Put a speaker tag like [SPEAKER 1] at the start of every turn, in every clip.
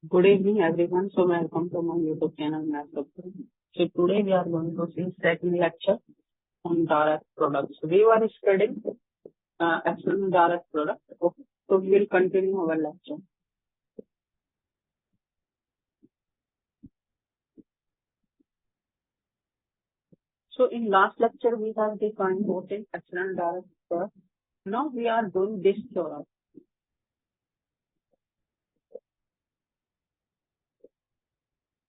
[SPEAKER 1] Good evening, everyone. So welcome to my YouTube channel, Math Subgroups. So today we are going to see second lecture on direct products. We were studying external direct product. Okay. So we will continue our lecture. So in last lecture we have defined what is external direct product. Now we are doing this theorem.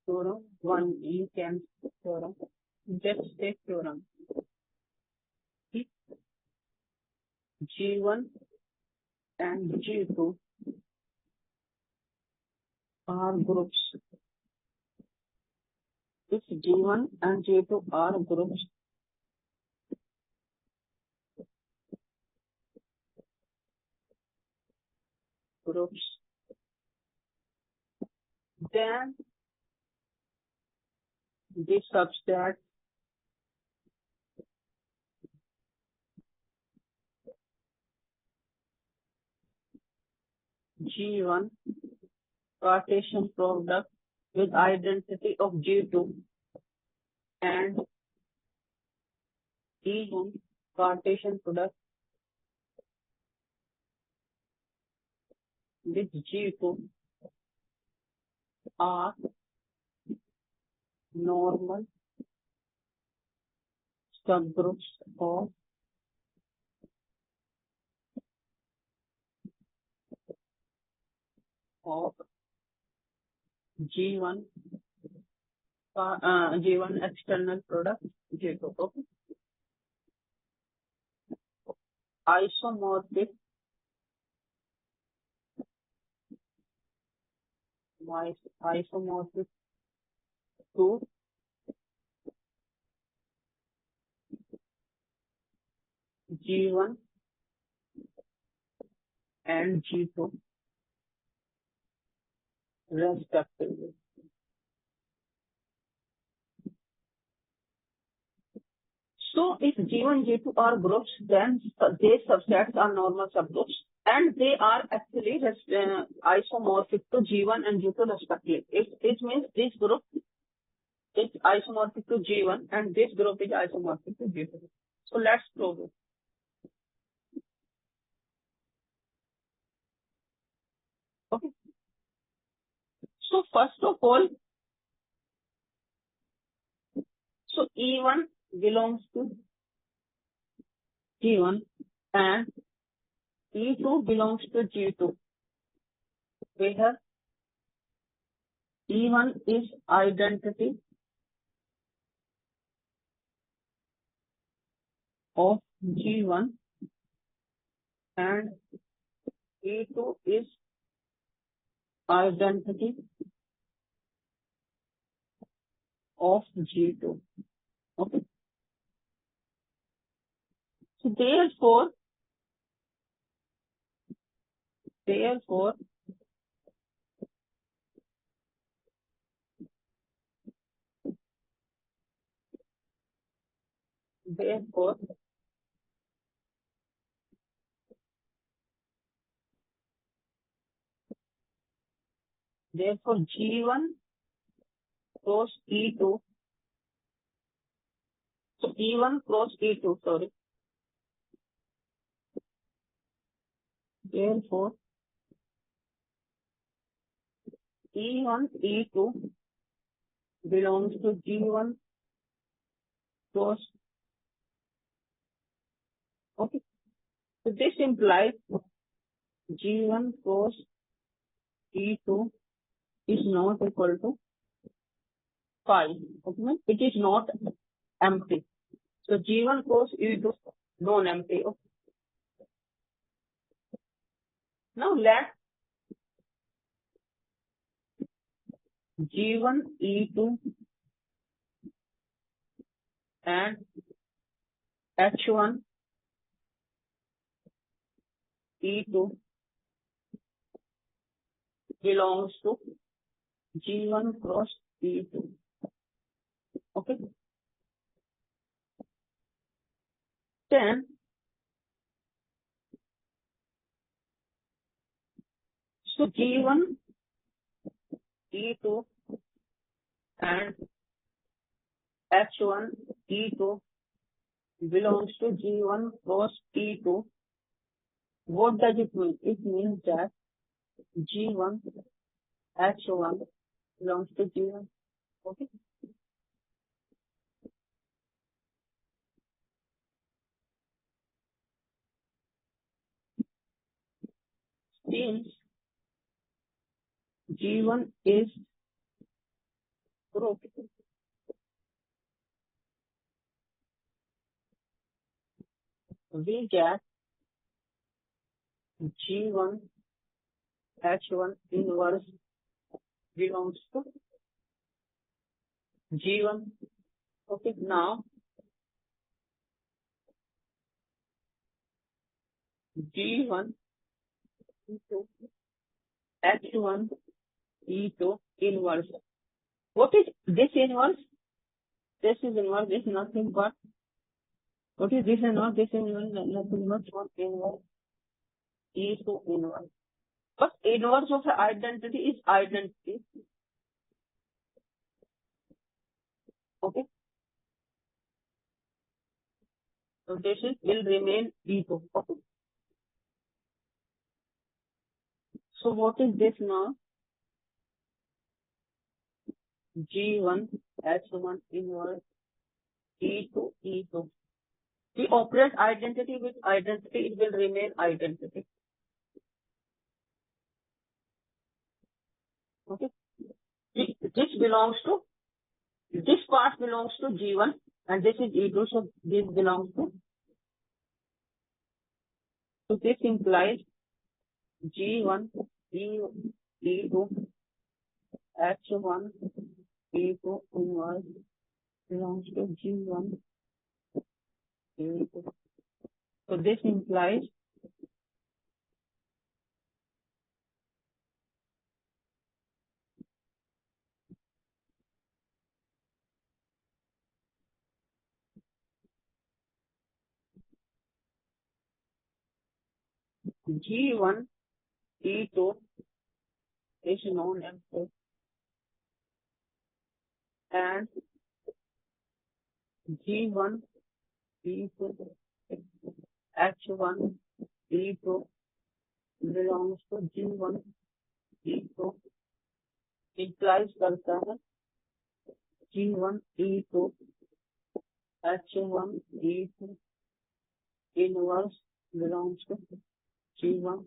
[SPEAKER 1] Theorem 1, you can theorem. Just take theorem. G1 and G2 are groups. If G1 and G2 are groups, then this subset G1 Cartesian product with identity of G2 and E1 Cartesian product with G2 are normal subgroups of G1 G1 external product G2. Okay. Isomorphic to G1 and G2 respectively. So if G1, G2 are groups, then these subsets are normal subgroups and they are actually isomorphic to G1 and G2 respectively. It means this group is isomorphic to G1 and this group is isomorphic to G2. So let's prove it. Okay. So first of all, so E1 belongs to G1 and E2 belongs to G2. Where E1 is identity of G1 and E2 is identity of G2. Okay. So therefore, G1 cross E2. So E1 cross E2, sorry. Therefore, E1, E2 belongs to G1 cross. Okay. So this implies G1 cross E2 is not equal to 5. Okay. It is not empty. So G1 cross E2 non-empty. Okay. Now let G1 E2 and H1 E2 belongs to G1 cross E2. Okay. Then so G1 E2 and H1 E2 belongs to G1 cross E2. What does it mean? It means that G1 H1 belongs to G1. Okay. Since G1 is group, we get G1 H1 inverse belongs to G1. Okay, now G1 into H1 E2 inverse. What is this inverse? This is inverse. This is nothing but, what is this inverse? This is nothing but one inverse E2 inverse. But inverse of the identity is identity. Okay. So this is will remain E2. Okay. So what is this now? G1 H1 inverse E2 E2. We operate identity with identity, it will remain identity. Okay. This belongs to, this part belongs to G1 and this is E2, so this belongs to. So this implies G1 E2 H1 E2 inverse belongs to G1 E2. So this implies G1 E2 is non-empty and G1 E2 H1 E2 belongs to G1 E2 implies करता है G1 E2 H1 E2 inverse belongs to G1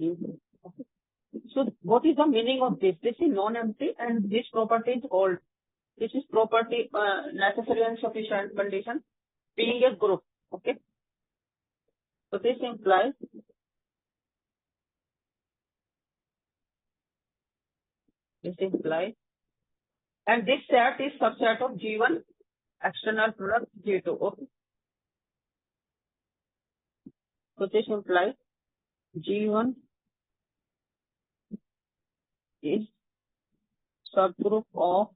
[SPEAKER 1] E2. So what is the meaning of this? This is non-empty and this property is old. This is property necessary and sufficient condition being a group. Okay. So this implies and this set is subset of G1 external product G2. Okay. So this implies G1 is subgroup of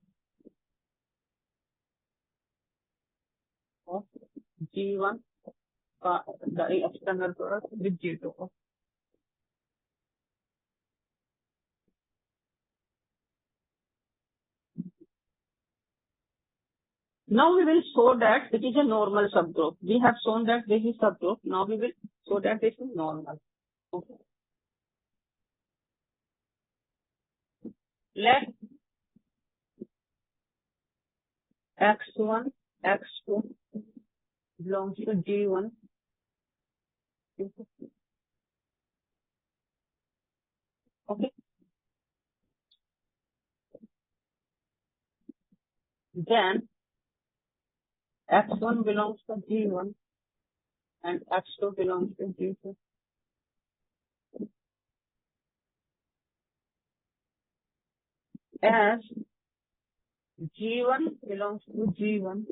[SPEAKER 1] G1 the external product with G2. Okay. Now we will show that it is a normal subgroup. We have shown that this is subgroup. Now we will show that this is normal. Okay. Let X1, X2 belongs to G1. Okay. Then X1 belongs to G1 and X2 belongs to G2. As G1 belongs to G1,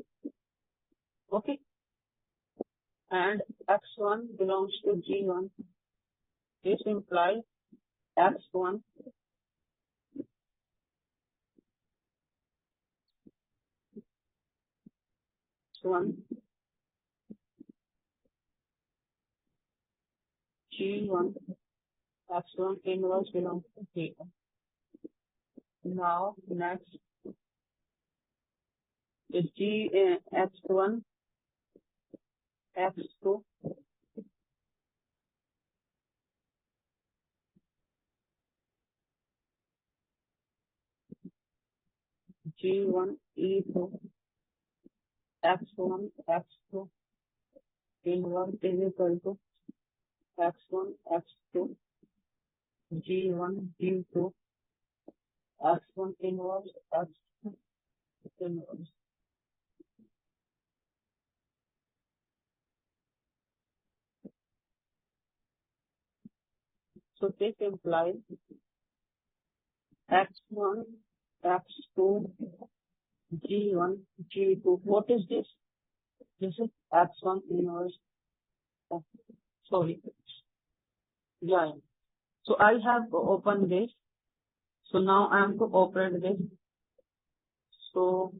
[SPEAKER 1] okay, and X1 belongs to G1, this implies X1 G1 X1 inverse belongs to G1. Now next is x1, x2, G1, E2, x1, x2 inverse is equal to x1, x2, G1, G2, x1 inverse, x2 inverse. So this implies x1, x2, G1, G2. What is this? This is x1 inverse. Oh, sorry. Yeah. So I have opened this. So now I am to operate this. So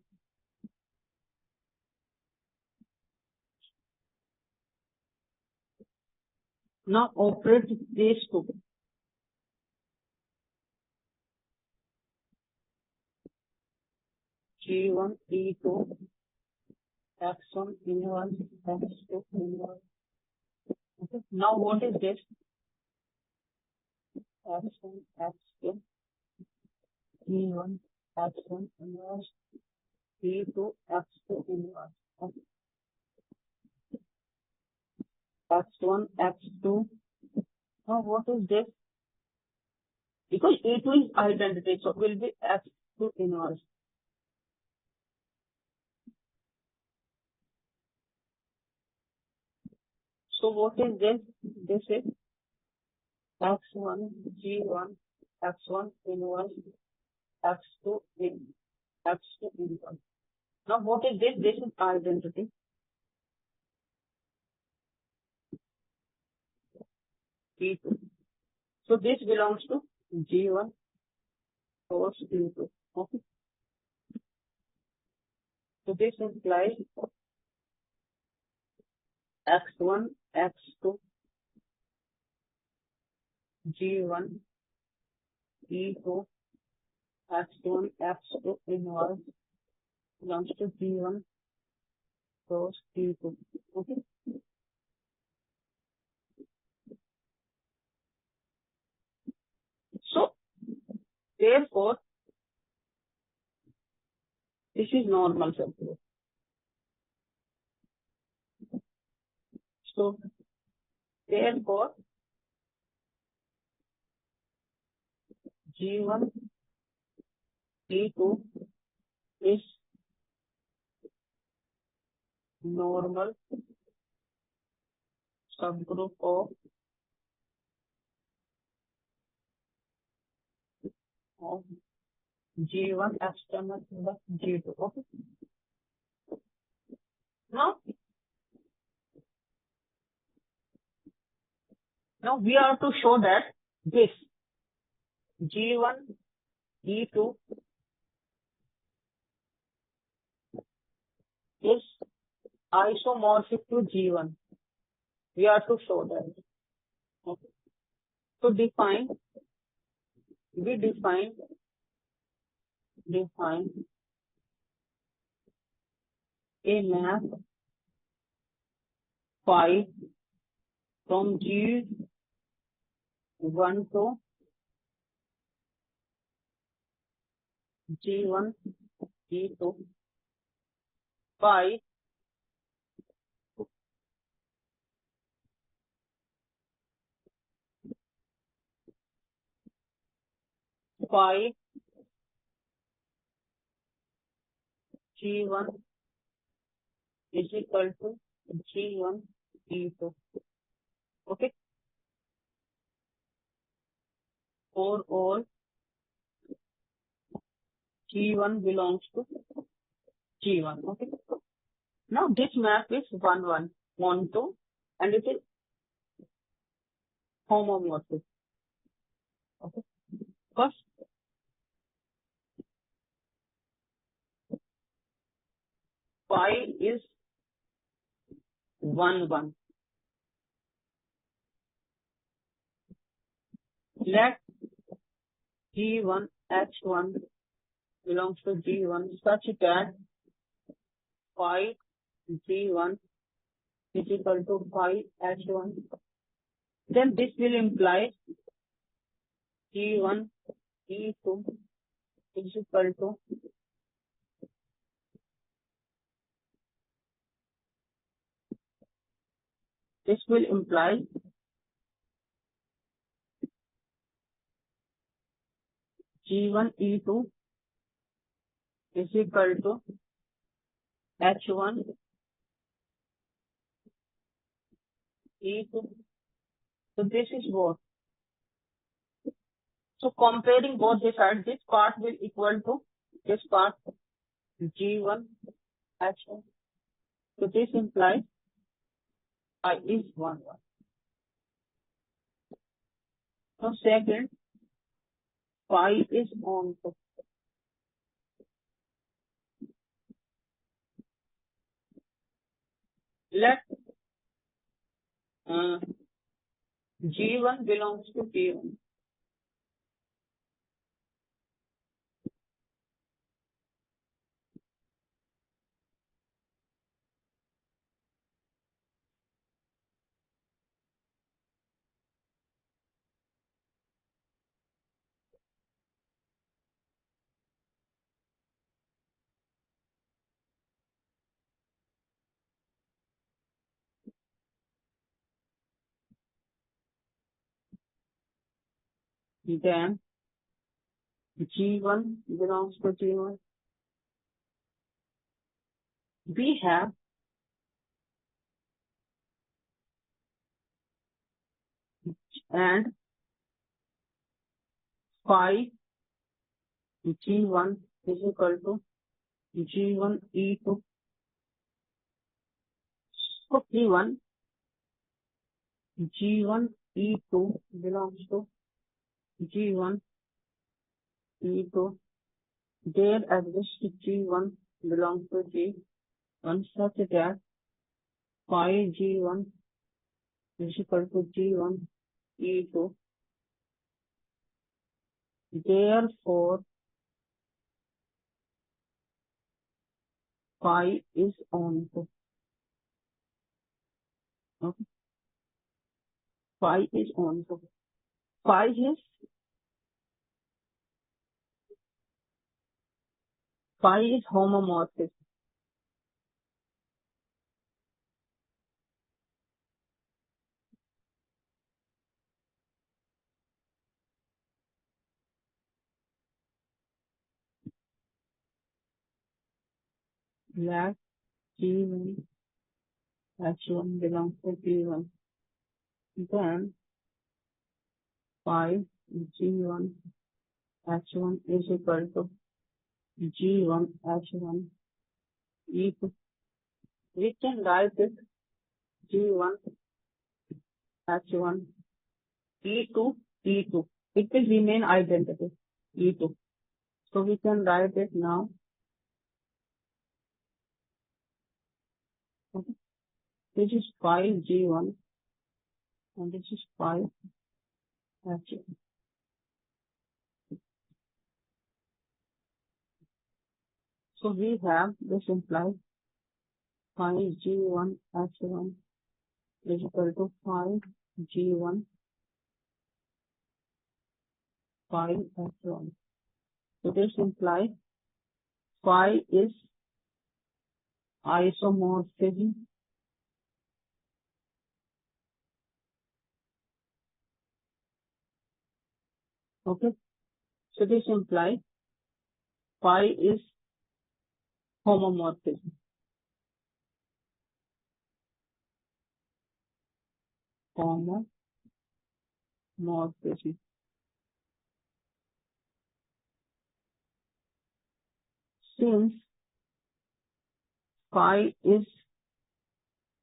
[SPEAKER 1] now operate these two. G1, E2, x1 inverse, x2 inverse. Okay. Now what is this? x1, x2, E1, x1 inverse, E2, x2 inverse. Okay. x1, x2. Now what is this? Because E2 is identity, so it will be x2 inverse. So what is this? This is x1, G1, x1 inverse, x2 inverse. Now what is this? This is identity. E2. So this belongs to G1 cos E2. Okay. So this implies x1, x2, G1, E2, x1, x2 inverse belongs to G1 cos E2. Okay. So therefore, this is normal subgroup. So therefore, G1, E2 is normal subgroup of G1 external plus G2. Okay. Now we have to show that this G1, E2 is isomorphic to G1. We have to show that. Okay. So we define a map phi from G1 to G1, G2 phi G1 is equal to G1, E2. Okay. For all G1 belongs to G1. Okay. Now this map is 1, 1, 1, 2, and it is homomorphic. Okay. First, phi is 1, 1. Let G1, H1 belongs to G1 such that phi G1 is equal to phi H1, then this will imply G1 E2 is equal to this will imply G1 E2 is equal to H1 E2. So this is what. So comparing both the sides, this part will equal to this part G1 H1. So this implies I is 1 1. So second, phi is on to. Let G1 belongs to P1. Then G1 belongs to G1. We have and phi G1 is equal to G1 E2. So G1 E2 belongs to G1 E2. There exists G1 belongs to G1 such that phi G1 is equal to G1 E2. Therefore, phi is on to. Okay. Phi is on to. Phi is homomorphic. Let G1 H1 belongs to P1. Then phi G1 H1 is equal to G1 H1 E2. We can write it G1 H1 E2 E2. It will remain identical E2. So we can write it now. Okay. This is phi G1 and this is phi H1. So we have this implies phi G1 H1 is equal to phi G1 phi H1. So this implies phi is isomorphism. Okay. So this implies phi is homomorphism. Homomorphism. Since phi is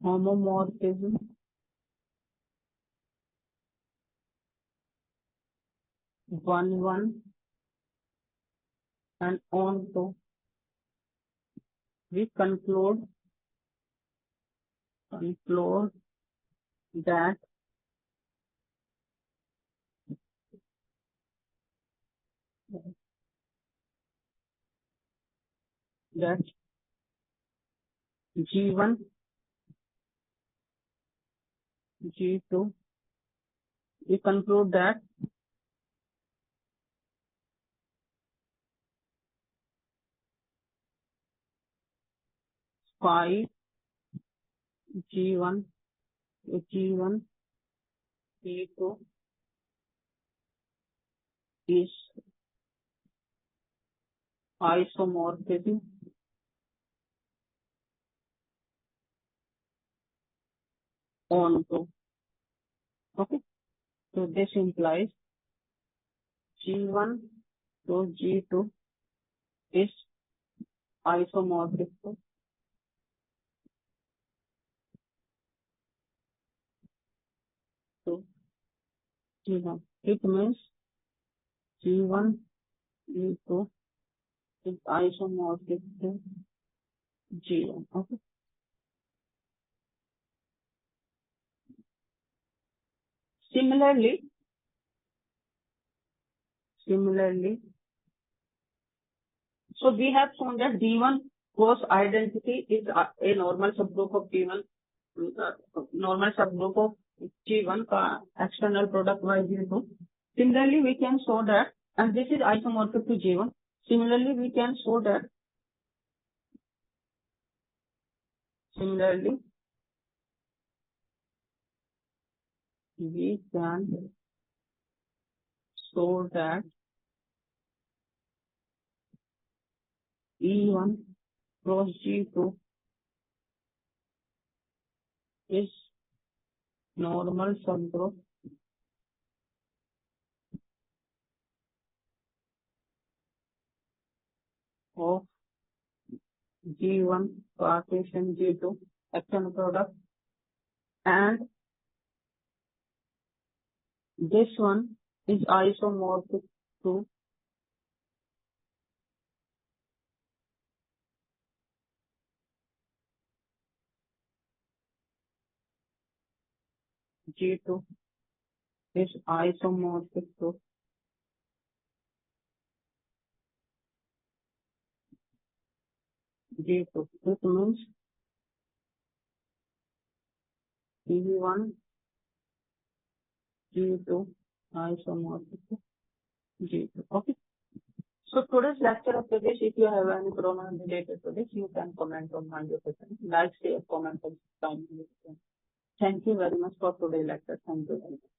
[SPEAKER 1] homomorphism, 1 1 and on to, we conclude that that G1, G2, we conclude that phi G1, G1, G2 is isomorphism onto. Okay, so this implies G1 to G2 is isomorphic to G1. It means G1, G2 is isomorphic to G1. Okay. Similarly, so we have shown that G1 cross identity is a normal subgroup of G1, normal subgroup of G1 का external product by G2. Similarly, we can show that, and this is isomorphic to G1. Similarly, we can show that. Similarly, we can show that E1 cross G2 is normal subgroup of G1 Cartesian G2 external product, and this one is isomorphic to G2 is isomorphic to G2. It means G1, G2 isomorphic to G2. Okay. So today's lecture of this, if you have any problem related to this, you can comment on my question. Like, share, comment, and subscribe. Thank you very much for today's lecture. Thank you very much.